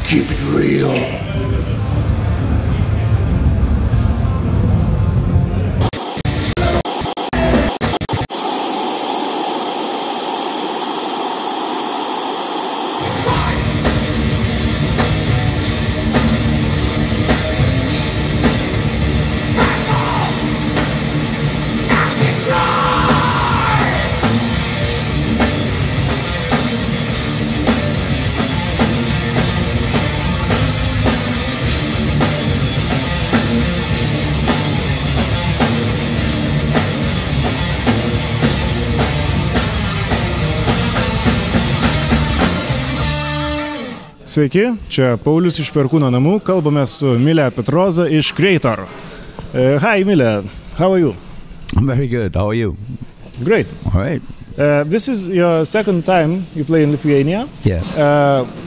Keep it real. Sveiki, čia Paulius iš Perkūno namų, kalbame su Mille Petrozza iš Kreator. Hi Mille, how are you? I'm very good, how are you? Great. All right. This is your second time you play in Lithuania. Yeah.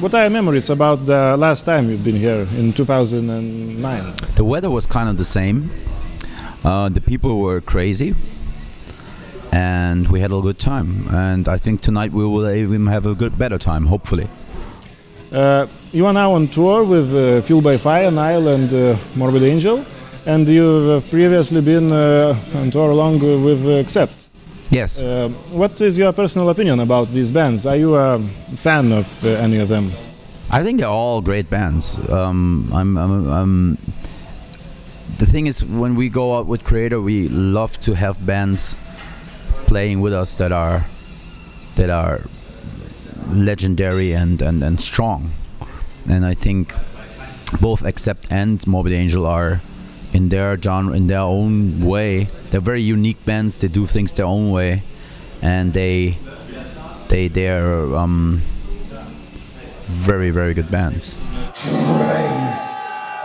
What are your memories about the last time you've been here in 2009? The weather was kind of the same. The people were crazy. And we had a good time. And I think tonight we will even have a better time, hopefully. You are now on tour with Fuel by Fire, Nile and Morbid Angel, and you have previously been on tour along with Accept. Yes. What is your personal opinion about these bands? Are you a fan of any of them? I think they're all great bands. The thing is, when we go out with Kreator, we love to have bands playing with us that are legendary and strong, and I think both Accept and Morbid Angel are in their genre, in their own way. They're very unique bands. They do things their own way, and they're very, very good bands. Raise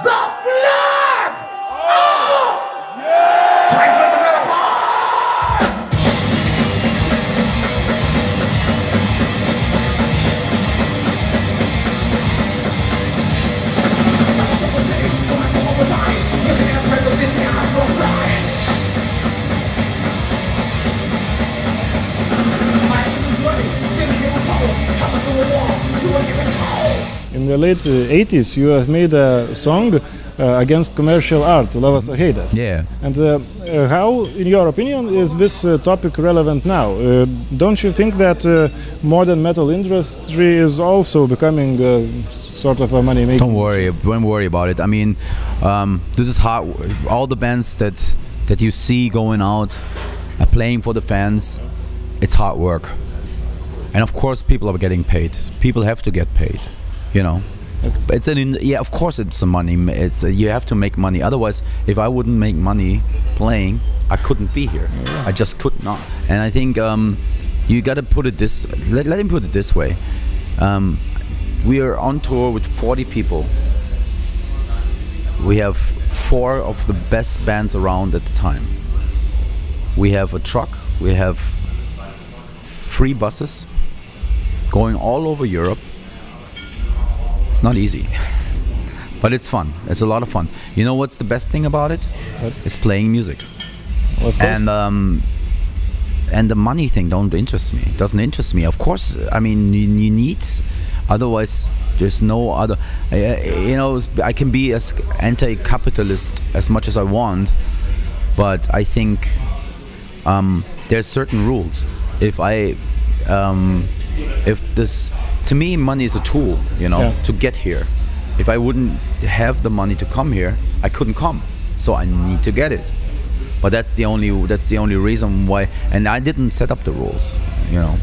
the flag! Oh! Yeah! Time for some other fire! In the late 80s, you have made a song against commercial art, Love Us or Hate Us. Yeah. And how, in your opinion, is this topic relevant now? Don't you think that modern metal industry is also becoming sort of a money-making? Don't worry about it. I mean, this is hard. All the bands that you see going out, playing for the fans, it's hard work. And of course, people are getting paid. People have to get paid, you know. Yeah, of course it's some money. You have to make money. Otherwise, if I wouldn't make money playing, I couldn't be here. I just could not. And I think you got to put it this. Let me put it this way. We are on tour with 40 people. We have 4 of the best bands around at the time. We have a truck. We have 3 buses going all over Europe. It's not easy, but it's fun. It's a lot of fun. You know what's the best thing about it? It's playing music. Well, and the money thing doesn't interest me. Of course, I mean you need. Otherwise, there's no other. You know, I can be as anti-capitalist as much as I want, but I think there's certain rules. To me, money is a tool, you know, to get here. If I wouldn't have the money to come here, I couldn't come. So I need to get it. But that's the only reason why. And I didn't set up the rules, you know.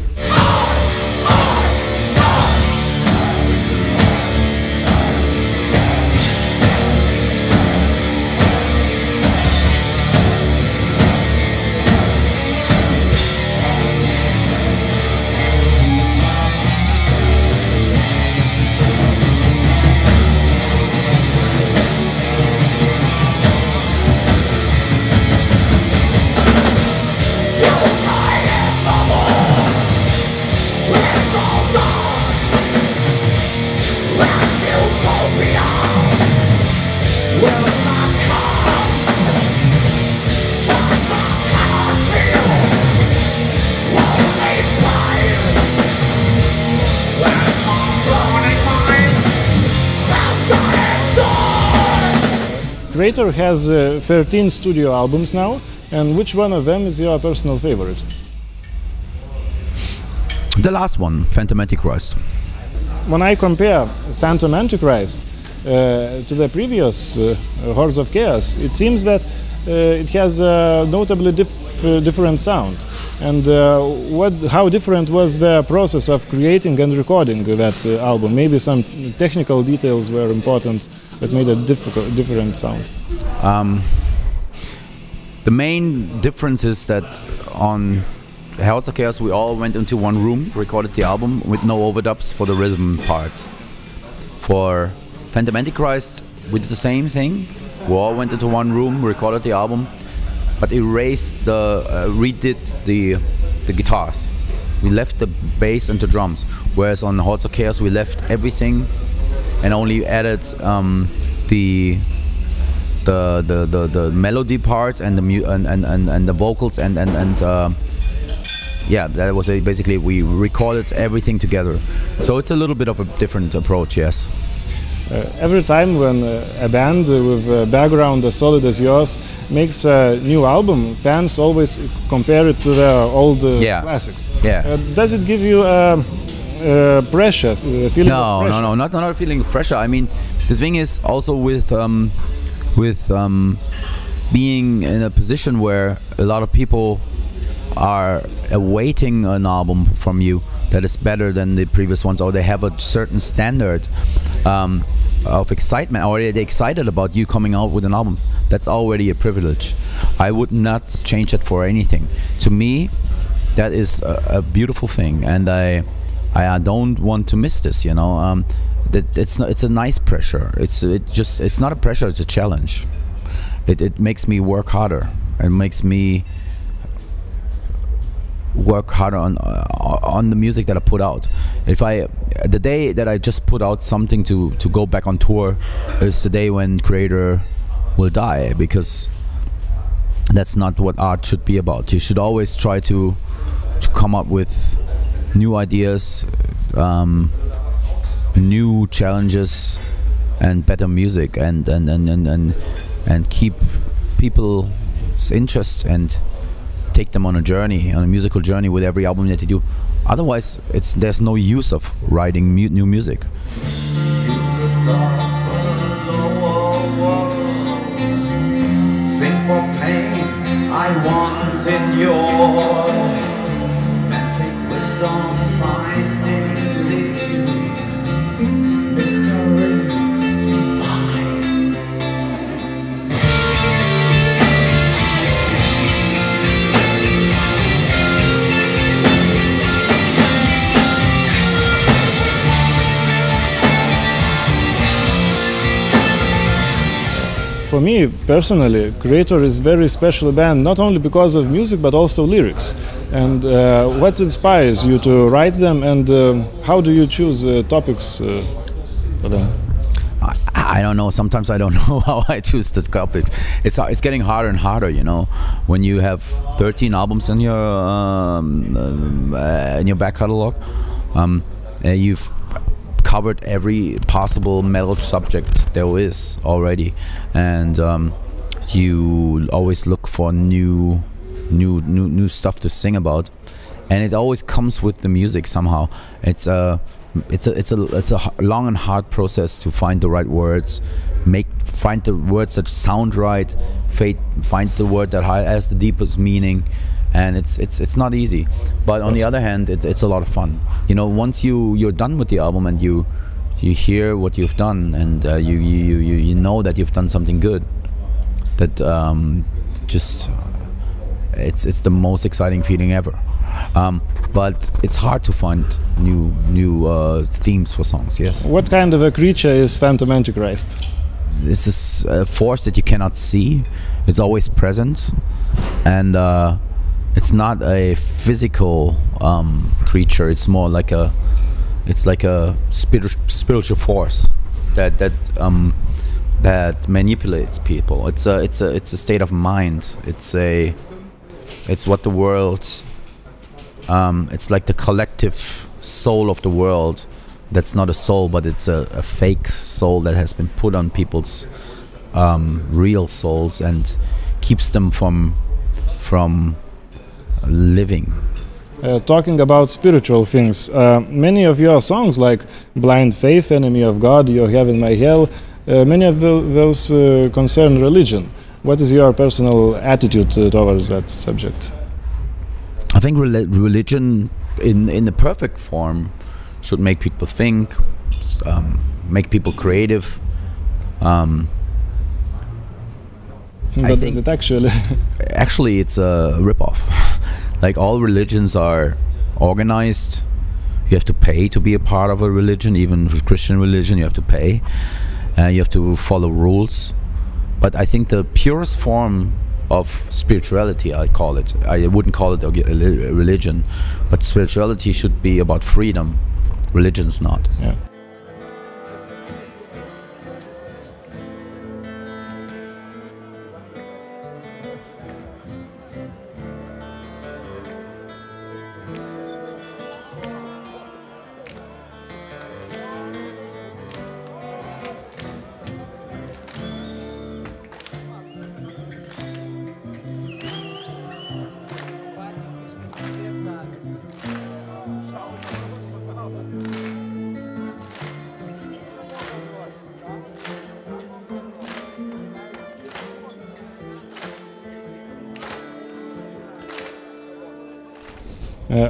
Kreator has 13 studio albums now, and which one of them is your personal favorite? The last one, Phantom Antichrist. When I compare Phantom Antichrist to the previous Hordes of Chaos, it seems that it has a notably different sound. And how different was the process of creating and recording that album? Maybe some technical details were important that made a different sound. The main difference is that on Hordes of Chaos we all went into one room, recorded the album with no overdubs for the rhythm parts. For Phantom Antichrist we did the same thing. We all went into one room, recorded the album, but redid the guitars. We left the bass and the drums, whereas on Hordes of Chaos we left everything and only added the melody part and the vocals and yeah, that was basically we recorded everything together. So it's a little bit of a different approach, yes. Every time when a band with a background as solid as yours makes a new album, fans always compare it to the old classics. Yeah. Does it give you pressure, a feeling of pressure? No, not a feeling of pressure. I mean, the thing is also with being in a position where a lot of people are awaiting an album from you that is better than the previous ones, or they have a certain standard of excitement, or they're excited about you coming out with an album. That's already a privilege. I would not change it for anything. To me, that is a beautiful thing, and I don't want to miss this. You know, it's a nice pressure. It's not a pressure. It's a challenge. It makes me work harder. It makes me work harder on the music that I put out. The day that I just put out something to go back on tour is the day when Kreator will die, because that's not what art should be about. You should always try to come up with new ideas, new challenges, and better music, and keep people's interest and take them on a journey, on a musical journey with every album that you do. Otherwise, there's no use of writing new music. Sing for pain I once endured, mental wisdom finding thee, mystery divine. For me personally, Kreator is a very special band, not only because of music but also lyrics. And what inspires you to write them, and how do you choose topics for them? I don't know. Sometimes I don't know how I choose the topics. It's getting harder and harder, you know. When you have 13 albums in your back catalog, you've covered every possible metal subject there is already, and you always look for new stuff to sing about, and it always comes with the music somehow. It's a long and hard process to find the right words, find the words that sound right, find the word that has the deepest meaning, and it's not easy. But on the other hand, it's a lot of fun. You know, once you're done with the album and you hear what you've done, and you know that you've done something good, that it's the most exciting feeling ever. But it's hard to find new themes for songs. Yes. What kind of a creature is Phantom Antichrist? This is a force that you cannot see. It's always present, and it's not a physical creature. It's more like a spiritual force that manipulates people. It's a state of mind. It's what the world. It's like the collective soul of the world. That's not a soul, but it's a fake soul that has been put on people's real souls and keeps them from living. Talking about spiritual things, many of your songs, like Blind Faith, Enemy of God, Your Heaven, My Hell, many of those concern religion. What is your personal attitude towards that subject? I think religion in the perfect form should make people think, make people creative. But is it actually? Actually, it's a ripoff. Like, all religions are organized. You have to pay to be a part of a religion. Even with Christian religion, you have to pay. You have to follow rules. But I think the purest form of spirituality, I call it. I wouldn't call it a religion, but spirituality should be about freedom. Religion's not. Yeah.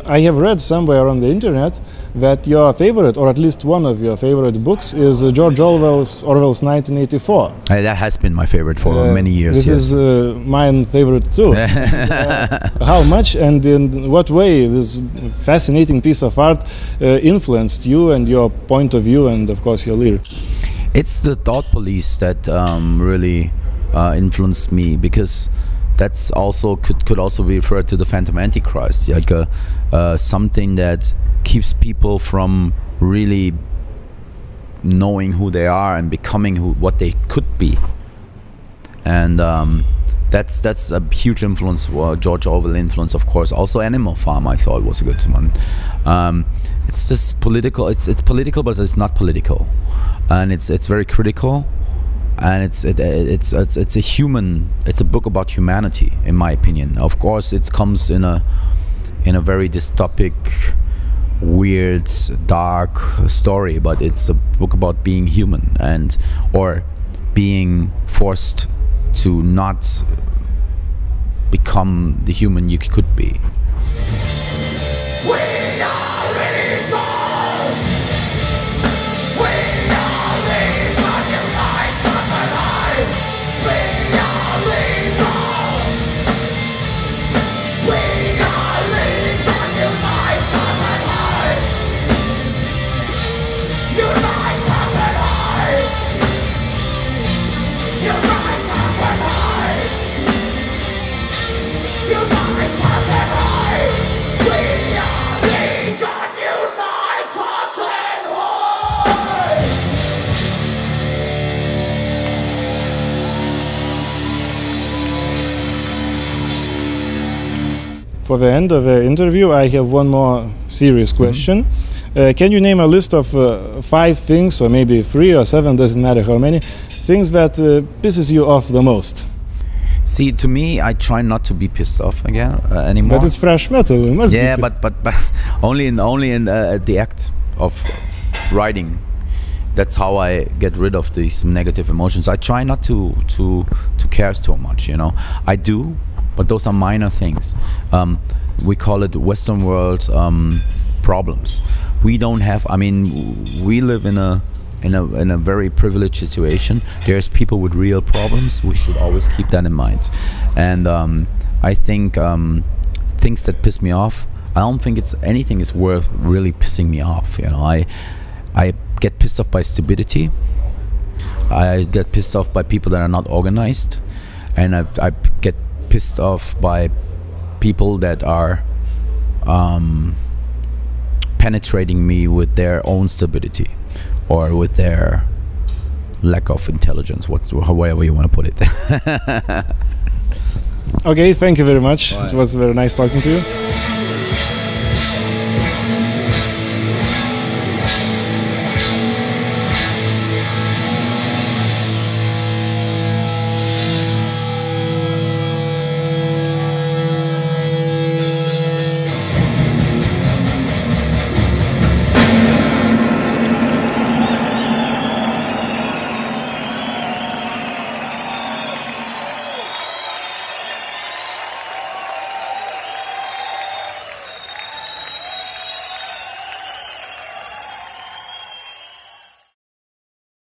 I have read somewhere on the internet that your favorite, or at least one of your favorite books, is George Orwell's 1984. That has been my favorite for many years. This is mine favorite too. How much and in what way this fascinating piece of art influenced you and your point of view and of course your lyrics? It's the thought police that really influenced me, because that's also could also be referred to the Phantom Antichrist, like something that keeps people from really knowing who they are and becoming what they could be. And that's a huge influence. George Orwell influence, of course. Also Animal Farm, I thought, was a good one. It's just political. It's political, but it's not political, and it's very critical. And it's a human. It's a book about humanity, in my opinion. Of course, it comes in a very dystopic, weird, dark story, but it's a book about being human or being forced to not become the human you could be. For the end of the interview, I have one more serious question. Can you name a list of 5 things, or maybe 3 or 7, doesn't matter how many, things that pisses you off the most? See, to me, I try not to be pissed off again anymore. But it's thrash metal. It must yeah, be but only in the act of writing. That's how I get rid of these negative emotions. I try not to care so much, you know. I do, but those are minor things. We call it Western world problems. We don't have. I mean, we live in a very privileged situation. There's people with real problems. We should always keep that in mind. And I think things that piss me off, I don't think anything is worth really pissing me off. You know, I get pissed off by stupidity. I get pissed off by people that are not organized, and I get pissed off by people that are penetrating me with their own stupidity or with their lack of intelligence, however you want to put it. Okay, thank you very much. It was very nice talking to you.